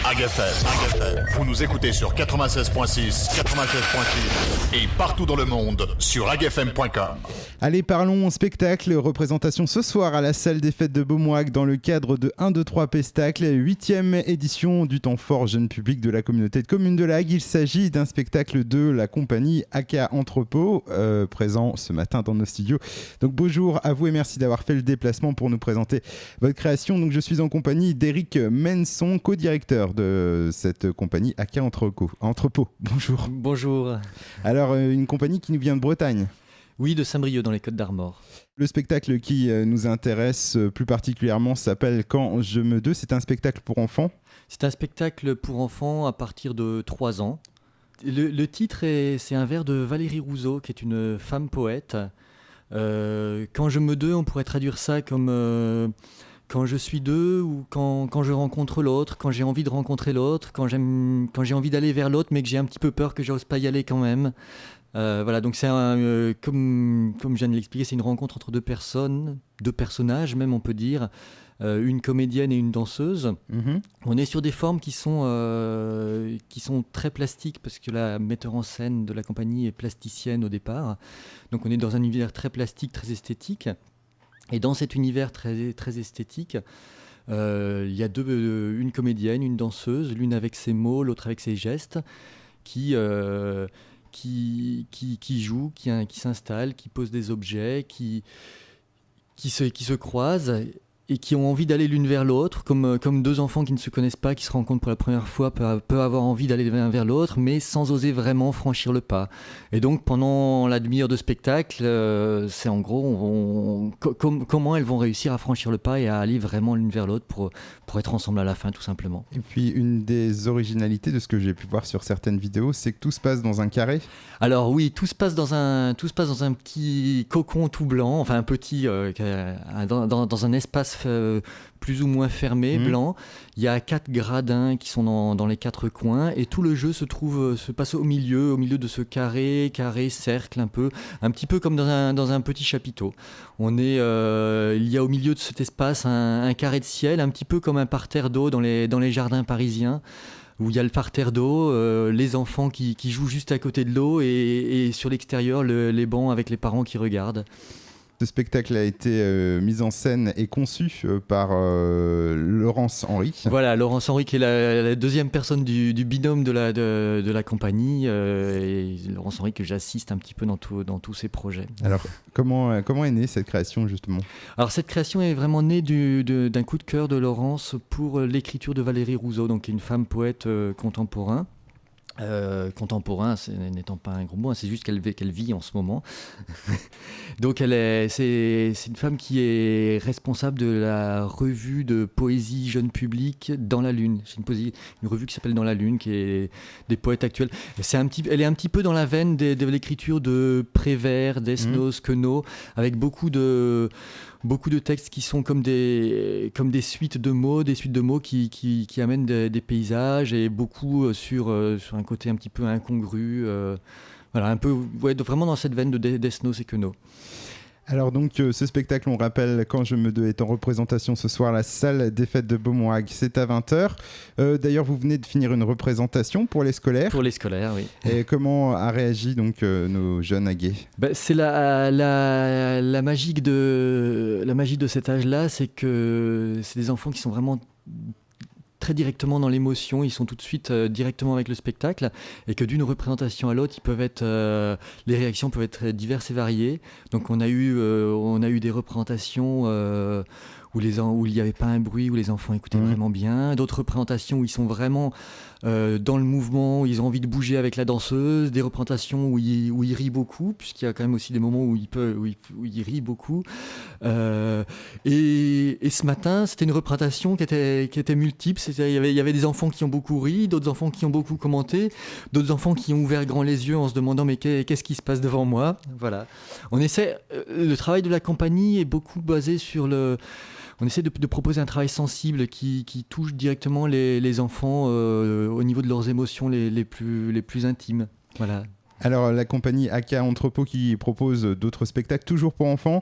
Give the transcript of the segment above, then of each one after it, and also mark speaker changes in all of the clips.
Speaker 1: AgFM. Vous nous écoutez sur 96.6, 96.6 et partout dans le monde sur agfm.com.
Speaker 2: Allez, parlons spectacle. Représentation ce soir à la salle des fêtes de Beaumoirac dans le cadre de 1, 2, 3 Pestacle, 8e édition du temps fort jeune public de la communauté de communes de l'Agde. Il s'agit d'un spectacle de la compagnie Aka Entrepôt, présent ce matin dans nos studios. Donc bonjour à vous et merci d'avoir fait le déplacement pour nous présenter votre création. Donc je suis en compagnie d'Éric Menson, co-directeur de cette compagnie Aka Entrepôt. Bonjour.
Speaker 3: Bonjour.
Speaker 2: Alors une compagnie qui nous vient de Bretagne.
Speaker 3: Oui, de Saint-Brieuc dans les Côtes-d'Armor.
Speaker 2: Le spectacle qui nous intéresse plus particulièrement s'appelle Quand je me deux. C'est un spectacle pour enfants.
Speaker 3: C'est un spectacle pour enfants à partir de 3 ans. Le titre, c'est un vers de Valérie Rousseau, qui est une femme poète. Quand je me deux, on pourrait traduire ça comme quand je suis deux ou quand je rencontre l'autre, quand j'ai envie de rencontrer l'autre, quand j'ai envie d'aller vers l'autre mais que j'ai un petit peu peur, que j'ose pas y aller quand même. Voilà, donc c'est comme je viens de l'expliquer, c'est une rencontre entre deux personnages même on peut dire, une comédienne et une danseuse. Mm-hmm. On est sur des formes qui sont très plastiques parce que la metteur en scène de la compagnie est plasticienne au départ. Donc on est dans un univers très plastique, très esthétique. Et dans cet univers très, très esthétique, il y a une comédienne, une danseuse, l'une avec ses mots, l'autre avec ses gestes, qui jouent, qui s'installent, qui posent des objets, qui se croisent et qui ont envie d'aller l'une vers l'autre, comme deux enfants qui ne se connaissent pas, qui se rencontrent pour la première fois, peuvent avoir envie d'aller l'un vers l'autre, mais sans oser vraiment franchir le pas. Et donc, pendant la demi-heure de spectacle, c'est en gros comment elles vont réussir à franchir le pas et à aller vraiment l'une vers l'autre pour être ensemble à la fin, tout simplement.
Speaker 2: Et puis, une des originalités de ce que j'ai pu voir sur certaines vidéos, c'est que tout se passe dans un carré.
Speaker 3: Alors oui, tout se passe dans un petit cocon tout blanc, enfin un petit, dans un espace plus ou moins fermé, blanc. Il y a 4 gradins qui sont dans les 4 coins et tout le jeu se passe au milieu de ce carré, cercle un petit peu comme dans un petit chapiteau. Il y a au milieu de cet espace un carré de ciel, un petit peu comme un parterre d'eau dans les jardins parisiens, où il y a le parterre d'eau, les enfants qui jouent juste à côté de l'eau et sur l'extérieur, les bancs avec les parents qui regardent.
Speaker 2: Ce spectacle a été mis en scène et conçu par Laurence Henry.
Speaker 3: Voilà, Laurence Henry qui est la deuxième personne du binôme de la compagnie, et Laurence Henry que j'assiste un petit peu dans tous ces projets.
Speaker 2: Alors, comment est née cette création justement ?
Speaker 3: Alors cette création est vraiment née d'un coup de cœur de Laurence pour l'écriture de Valérie Rousseau, donc qui est une femme poète contemporain, n'étant pas un gros mot, c'est juste qu'elle vit en ce moment. Donc c'est une femme qui est responsable de la revue de poésie jeune public Dans la Lune. C'est une revue qui s'appelle Dans la Lune, qui est des poètes actuels. Elle est un petit peu dans la veine de l'écriture de Prévert, Desnos, Queneau, avec beaucoup de textes qui sont comme des suites de mots, qui amènent des paysages et beaucoup sur un côté un petit peu incongru. Voilà, un peu vraiment dans cette veine de Desnos et Queneau.
Speaker 2: Alors donc ce spectacle, on rappelle, Quand je me deux, est en représentation ce soir à la salle des fêtes de Beaumoirac, c'est à 20h. D'ailleurs, vous venez de finir une représentation pour les scolaires.
Speaker 3: Pour les scolaires, oui.
Speaker 2: Et comment a réagi donc nos jeunes aguets ?
Speaker 3: C'est la magie de cet âge-là, c'est que c'est des enfants qui sont vraiment très directement dans l'émotion, ils sont tout de suite directement avec le spectacle, et que d'une représentation à l'autre, les réactions peuvent être diverses et variées. Donc on a eu des représentations où il n'y avait pas un bruit, où les enfants écoutaient vraiment bien, d'autres représentations où ils sont vraiment dans le mouvement, où ils ont envie de bouger avec la danseuse, des représentations où ils rient beaucoup, puisqu'il y a quand même aussi des moments où ils rient beaucoup. Et ce matin, c'était une représentation qui était multiple. Il y avait des enfants qui ont beaucoup ri, d'autres enfants qui ont beaucoup commenté, d'autres enfants qui ont ouvert grand les yeux en se demandant mais qu'est-ce qui se passe devant moi. Voilà. Le travail de la compagnie est beaucoup basé sur on essaie de proposer un travail sensible qui touche directement les enfants au niveau de leurs émotions les plus intimes. Voilà.
Speaker 2: Alors la compagnie Aka Entrepôt qui propose d'autres spectacles toujours pour enfants ?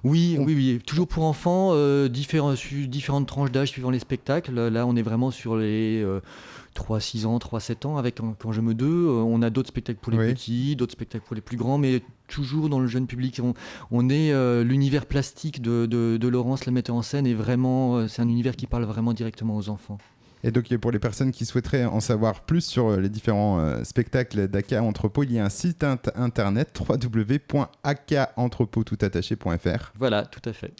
Speaker 3: Oui, toujours pour enfants, différentes tranches d'âge suivant les spectacles. Là, on est vraiment sur les 3-6 ans, 3-7 ans avec Quand je me deux. On a d'autres spectacles pour les petits, d'autres spectacles pour les plus grands, mais toujours dans le jeune public. On est l'univers plastique de Laurence, la metteur en scène, est vraiment, c'est un univers qui parle vraiment directement aux enfants.
Speaker 2: Et donc pour les personnes qui souhaiteraient en savoir plus sur les différents spectacles d'Aka Entrepôt, il y a un site internet www.akaentrepottoutattaché.fr.
Speaker 3: Voilà, tout à fait.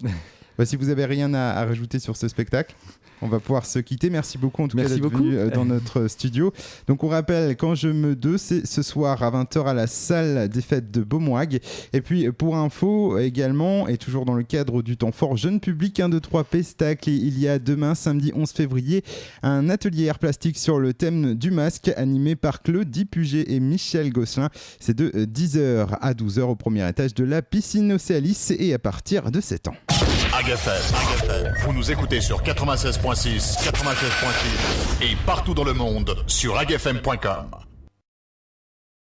Speaker 2: Si vous n'avez rien à rajouter sur ce spectacle, on va pouvoir se quitter. Merci beaucoup en tout cas d'être venu dans notre studio. Donc on rappelle, Quand je me deux, c'est ce soir à 20h à la salle des fêtes de Beaumoag. Et puis pour info également, et toujours dans le cadre du temps fort jeune public, 1, 2, 3 Pestacle, il y a demain, samedi 11 février, un atelier art plastique sur le thème du masque animé par Claudie Puget et Michel Gosselin. C'est de 10h à 12h au premier étage de la piscine Océalis et à partir de 7 ans.
Speaker 1: AgFM. Vous nous écoutez sur 96.6, 96.6 et partout dans le monde sur agfm.com.